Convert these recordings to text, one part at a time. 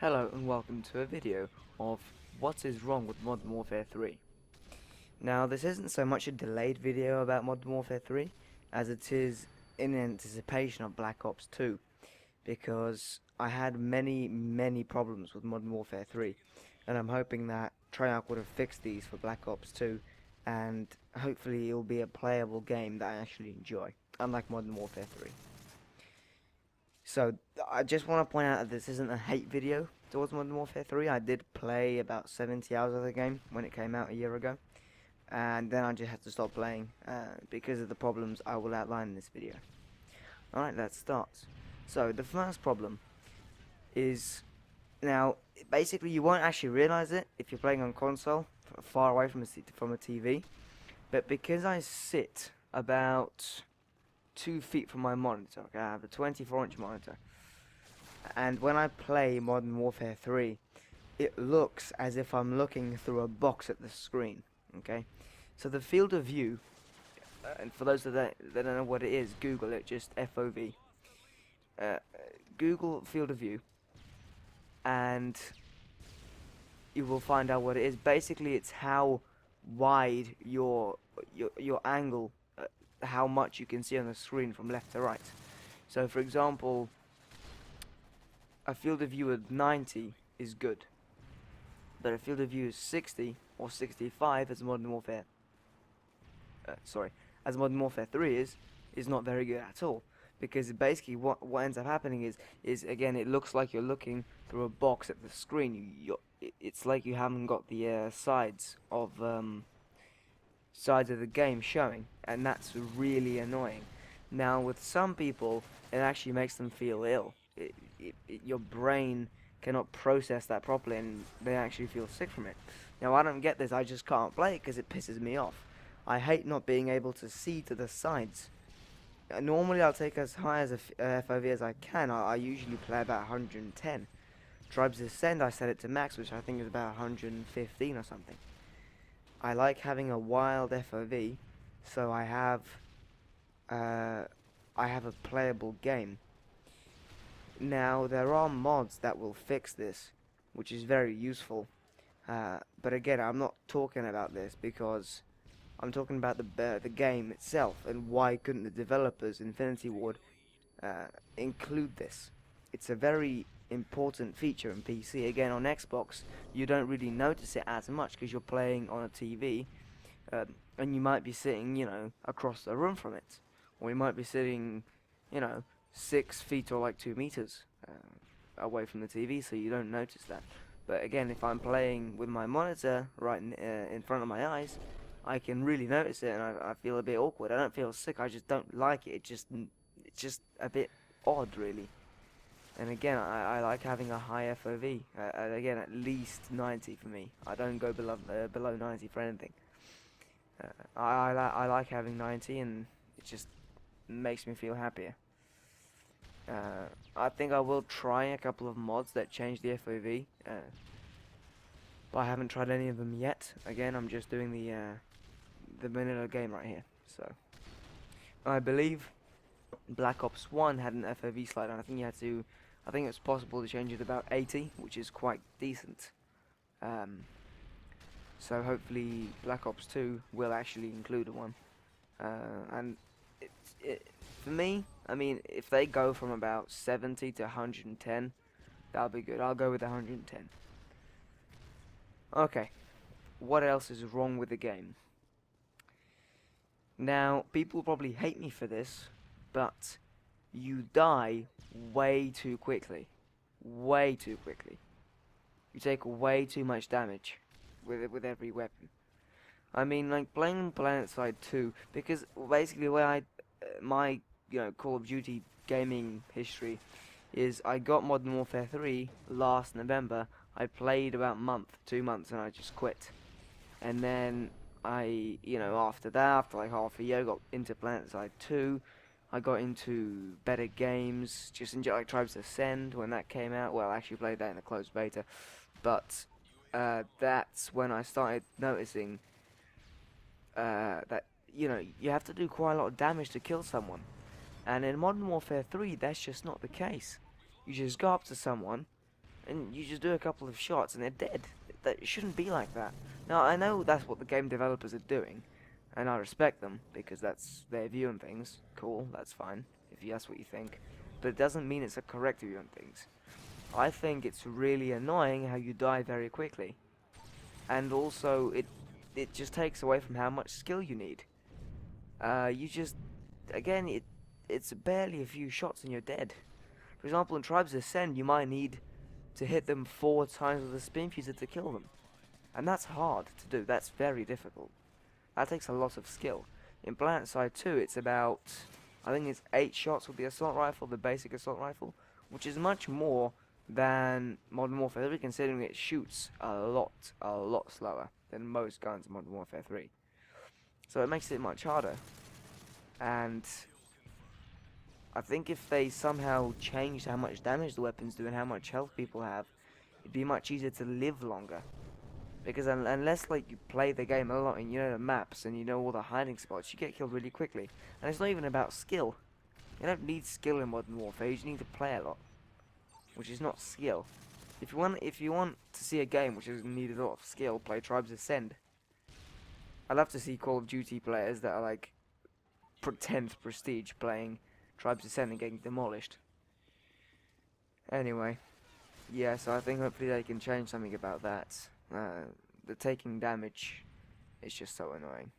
Hello and welcome to a video of what is wrong with Modern Warfare 3. Now this isn't so much a delayed video about Modern Warfare 3 as it is in anticipation of Black Ops 2, because I had many problems with Modern Warfare 3 and I'm hoping that Treyarch would have fixed these for Black Ops 2 and hopefully it will be a playable game that I actually enjoy, unlike Modern Warfare 3. So, I just want to point out that this isn't a hate video towards Modern Warfare 3. I did play about 70 hours of the game when it came out a year ago. And then I just had to stop playing because of the problems I will outline in this video. Alright, let's start. So, the first problem is... Now, basically you won't actually realize it if you're playing on console, far away from a TV. But because I sit about 2 feet from my monitor. Okay, I have a 24-inch monitor, and when I play Modern Warfare 3, it looks as if I'm looking through a box at the screen. Okay, so the field of view, and for those that don't know what it is, Google it. Just FOV. Google field of view, and you will find out what it is. Basically, it's how wide your angle, how much you can see on the screen from left to right. So for example, a field of view of 90 is good, but a field of view of 60 or 65 as Modern Warfare as Modern Warfare 3 is not very good at all, because basically what ends up happening is again, it looks like you're looking through a box at the screen. It's like you haven't got the sides of the game showing, and that's really annoying. Now with some people it actually makes them feel ill. Your brain cannot process that properly and they actually feel sick from it. Now I don't get this. I just can't play it because it pisses me off. I hate not being able to see to the sides. Normally I'll take as high as a FOV as I can. I usually play about 110. Tribes Ascend I set it to max, which I think is about 115 or something. I like having a wild FOV, so I have a playable game. Now there are mods that will fix this, which is very useful. But again, I'm not talking about this because I'm talking about the game itself, and why couldn't the developers, Infinity Ward, include this? It's a very important feature in PC. Again, on Xbox you don't really notice it as much because you're playing on a TV, and you might be sitting, across the room from it, or you might be sitting, 6 feet or like 2 meters away from the TV, so you don't notice that. But again, if I'm playing with my monitor right in front of my eyes, I can really notice it, and I feel a bit awkward. I don't feel sick, I just don't like it. It's just a bit odd, really. And again, I like having a high FOV. Again, at least 90 for me. I don't go below 90 for anything. I like having 90, and it just makes me feel happier. I think I will try a couple of mods that change the FOV, but I haven't tried any of them yet. Again, I'm just doing the vanilla game right here. So I believe Black Ops 1 had an FOV slider, and I think it's possible to change it to about 80, which is quite decent. So hopefully Black Ops 2 will actually include one. And for me, I mean, if they go from about 70 to 110, that'll be good. I'll go with 110. Okay, what else is wrong with the game? Now, people probably hate me for this, but you die way too quickly. Way too quickly. You take way too much damage with every weapon. I mean, like playing PlanetSide 2, because basically the way my Call of Duty gaming history is, I got Modern Warfare 3 last November. I played about 2 months, and I just quit. And then after that, after like half a year, I got into PlanetSide 2. I got into better games, just enjoy like Tribes Ascend when that came out. Well, I actually played that in a closed beta, but that's when I started noticing that you have to do quite a lot of damage to kill someone, and in Modern Warfare 3 that's just not the case. You just go up to someone and you just do a couple of shots and they're dead. That shouldn't be like that. Now, I know that's what the game developers are doing, and I respect them, because that's their view on things. Cool, that's fine, if that's what you think. But it doesn't mean it's a correct view on things. I think it's really annoying how you die very quickly. And also, it just takes away from how much skill you need. You just, again, it's barely a few shots and you're dead. For example, in Tribes Ascend, you might need to hit them 4 times with a spin fuser to kill them. And that's hard to do, that's very difficult. That takes a lot of skill. In PlanetSide 2, it's about, I think it's 8 shots with the assault rifle, the basic assault rifle, which is much more than Modern Warfare 3, considering it shoots a lot slower than most guns in Modern Warfare 3. So it makes it much harder. And I think if they somehow changed how much damage the weapons do and how much health people have, it'd be much easier to live longer. Because unless like you play the game a lot and you know the maps and you know all the hiding spots, you get killed really quickly. And it's not even about skill. You don't need skill in Modern Warfare, you just need to play a lot. Which is not skill. If you want to see a game which doesn't need a lot of skill, play Tribes Ascend. I love to see Call of Duty players that are like pretend prestige playing Tribes Ascend and getting demolished. Anyway, yeah, so I think hopefully they can change something about that. The taking damage is just so annoying.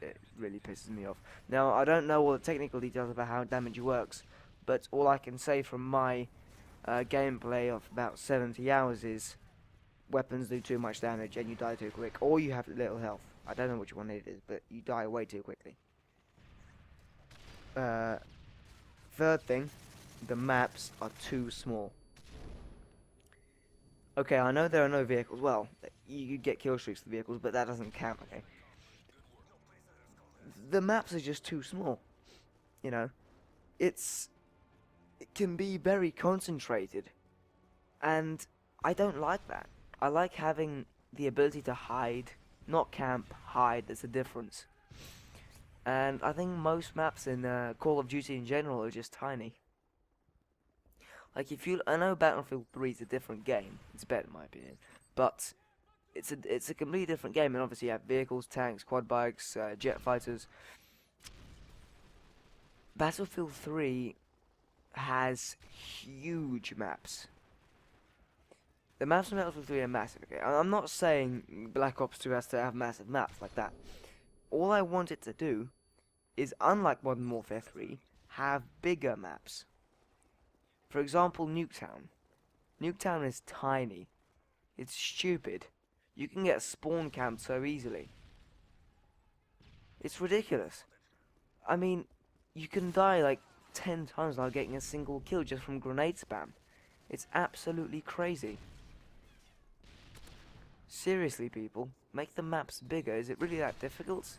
It really pisses me off. Now, I don't know all the technical details about how damage works, but all I can say from my gameplay of about 70 hours is weapons do too much damage and you die too quick, or you have little health. I don't know which one it is, but you die way too quickly. Third thing, the maps are too small. Okay, I know there are no vehicles. Well, you get kill streaks with vehicles, but that doesn't count, okay? The maps are just too small. You know? It can be very concentrated. And I don't like that. I like having the ability to hide. Not camp, hide. There's a difference. And I think most maps in Call of Duty in general are just tiny. Like I know Battlefield 3 is a different game. It's better in my opinion, but it's a completely different game. And obviously you have vehicles, tanks, quad bikes, jet fighters. Battlefield 3 has huge maps. The maps in Battlefield 3 are massive. Okay, I'm not saying Black Ops 2 has to have massive maps like that. All I want it to do is, unlike Modern Warfare 3, have bigger maps. For example, Nuketown. Nuketown is tiny. It's stupid. You can get spawn camped so easily. It's ridiculous. I mean, you can die like 10 times without getting a single kill just from grenade spam. It's absolutely crazy. Seriously, people, make the maps bigger. Is it really that difficult?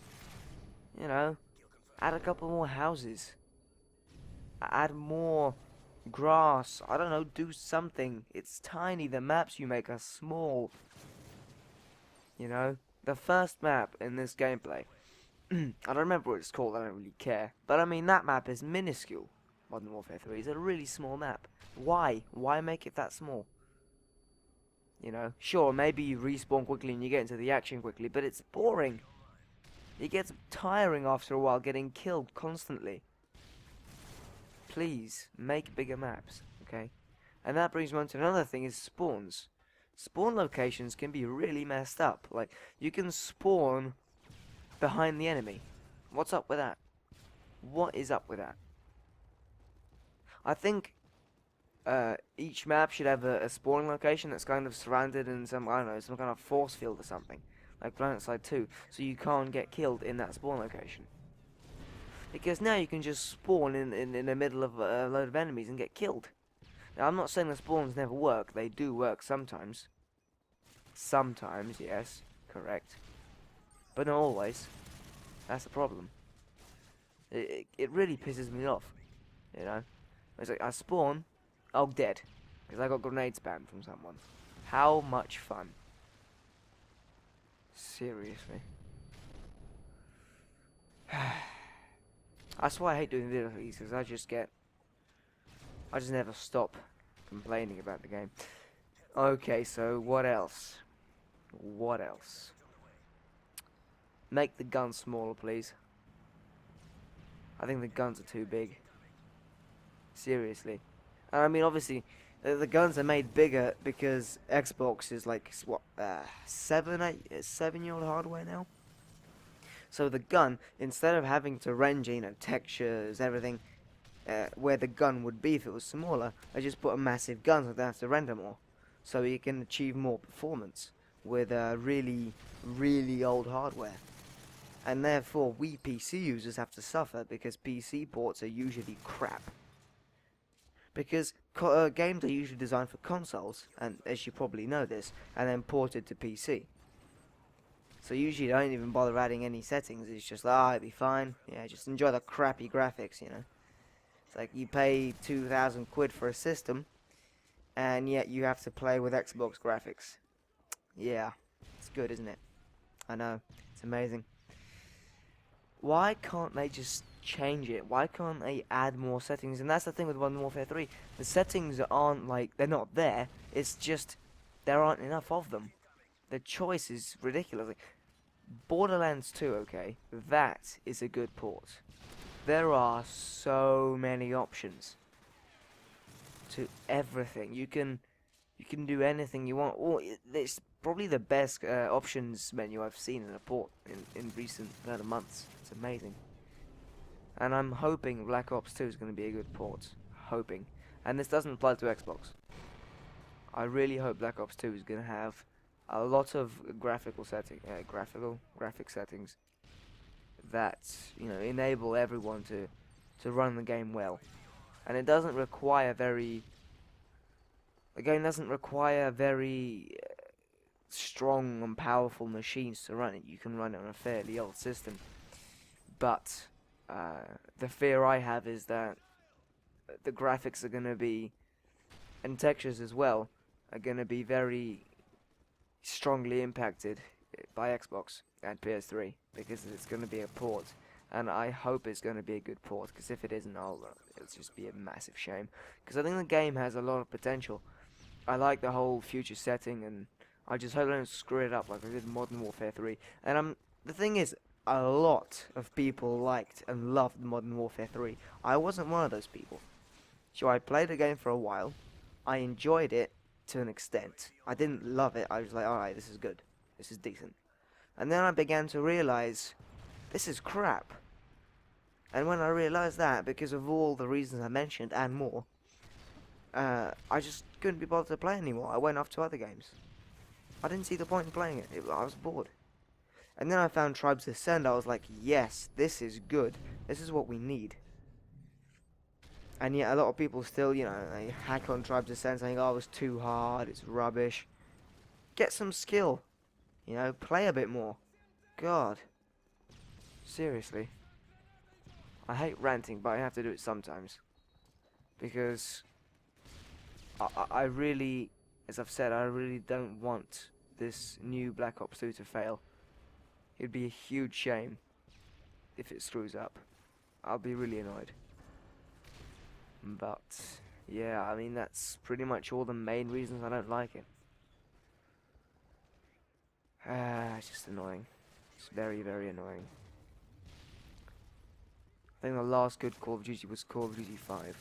You know, add a couple more houses. Add more grass. I don't know, do something. It's tiny. The maps you make are small. You know, the first map in this gameplay, I don't remember what it's called, I don't really care. But I mean, that map is minuscule. Modern Warfare 3 is a really small map. Why? Why make it that small? You know, sure, maybe you respawn quickly and you get into the action quickly, but it's boring. It gets tiring after a while getting killed constantly. Please, make bigger maps, okay? And that brings me on to another thing, is spawns. Spawn locations can be really messed up. Like, you can spawn behind the enemy. What's up with that? What is up with that? I think each map should have a spawning location that's kind of surrounded in some, I don't know, some kind of force field or something. Like PlanetSide 2, so you can't get killed in that spawn location. Because now you can just spawn in the middle of a load of enemies and get killed. Now, I'm not saying the spawns never work. They do work sometimes. Sometimes, yes, correct. But not always. That's the problem. It really pisses me off, you know? It's like, I spawn, oh, dead. Because I got grenade spam from someone. How much fun? Seriously. That's why I hate doing videos like these, because I just never stop complaining about the game. Okay, so what else? What else? Make the guns smaller, please. I think the guns are too big. Seriously. And I mean, obviously, the guns are made bigger because Xbox is like, what, 7-year-old hardware now? So the gun, instead of having to render, textures, everything, where the gun would be if it was smaller, I just put a massive gun so they don't have to render more. So you can achieve more performance with really, really old hardware. And therefore, we PC users have to suffer because PC ports are usually crap. Because games are usually designed for consoles, and as you probably know this, and then ported to PC. So usually I don't even bother adding any settings, it's just like, it'll be fine, yeah, just enjoy the crappy graphics, It's like you pay 2,000 quid for a system, and yet you have to play with Xbox graphics. Yeah, it's good, isn't it? I know, it's amazing. Why can't they just change it? Why can't they add more settings? And that's the thing with Modern Warfare 3. The settings aren't like, they're not there. It's just, there aren't enough of them. The choice is ridiculous. Like, Borderlands 2, okay, that is a good port. There are so many options to everything. You can do anything you want. Or it's probably the best options menu I've seen in a port in recent months. It's amazing. And I'm hoping Black Ops 2 is going to be a good port. Hoping. And this doesn't apply to Xbox. I really hope Black Ops 2 is going to have a lot of graphic settings that enable everyone to run the game well. And it doesn't require very strong and powerful machines to run it. You can run it on a fairly old system. But the fear I have is that the graphics are going to be, and textures as well, are going to be very strongly impacted by Xbox and PS3 because it's going to be a port. And I hope it's going to be a good port, because if it isn't, it'll just be a massive shame. Because I think the game has a lot of potential. I like the whole future setting, and I just hope I don't screw it up like I did Modern Warfare 3. And the thing is, a lot of people liked and loved Modern Warfare 3. I wasn't one of those people. So I played the game for a while. I enjoyed it to an extent. I didn't love it. I was like, alright, this is good. This is decent. And then I began to realize, this is crap. And when I realized that, because of all the reasons I mentioned and more, I just couldn't be bothered to play anymore. I went off to other games. I didn't see the point in playing it. I was bored. And then I found Tribes Ascend. I was like, yes, this is good. This is what we need. And yet a lot of people still, they hack on Tribes Ascend saying, oh, it's too hard, it's rubbish. Get some skill. Play a bit more. God. Seriously. I hate ranting, but I have to do it sometimes. Because I really, as I've said, I really don't want this new Black Ops 2 to fail. It'd be a huge shame if it screws up. I'll be really annoyed. But, yeah, I mean, that's pretty much all the main reasons I don't like it. It's just annoying. It's very, very annoying. I think the last good Call of Duty was Call of Duty 5.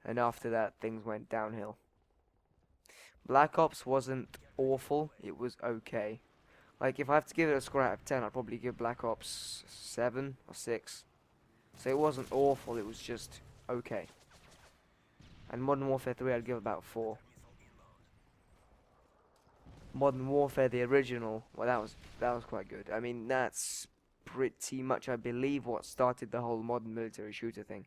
And after that, things went downhill. Black Ops wasn't awful, it was okay. Like, if I have to give it a score out of 10, I'd probably give Black Ops 7 or 6. So it wasn't awful, it was just okay. And Modern Warfare 3 I'd give about 4. Modern Warfare, the original, well, that was quite good. I mean, that's pretty much, I believe, what started the whole modern military shooter thing.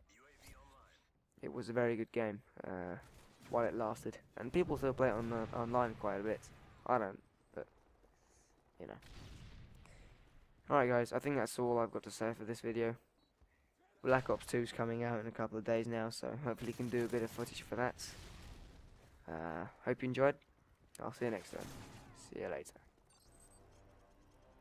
It was a very good game while it lasted, and people still play it on online quite a bit. I don't, but Alright guys, I think that's all I've got to say for this video. Black Ops 2 is coming out in a couple of days now, so hopefully you can do a bit of footage for that. Hope you enjoyed. I'll see you next time. See you later.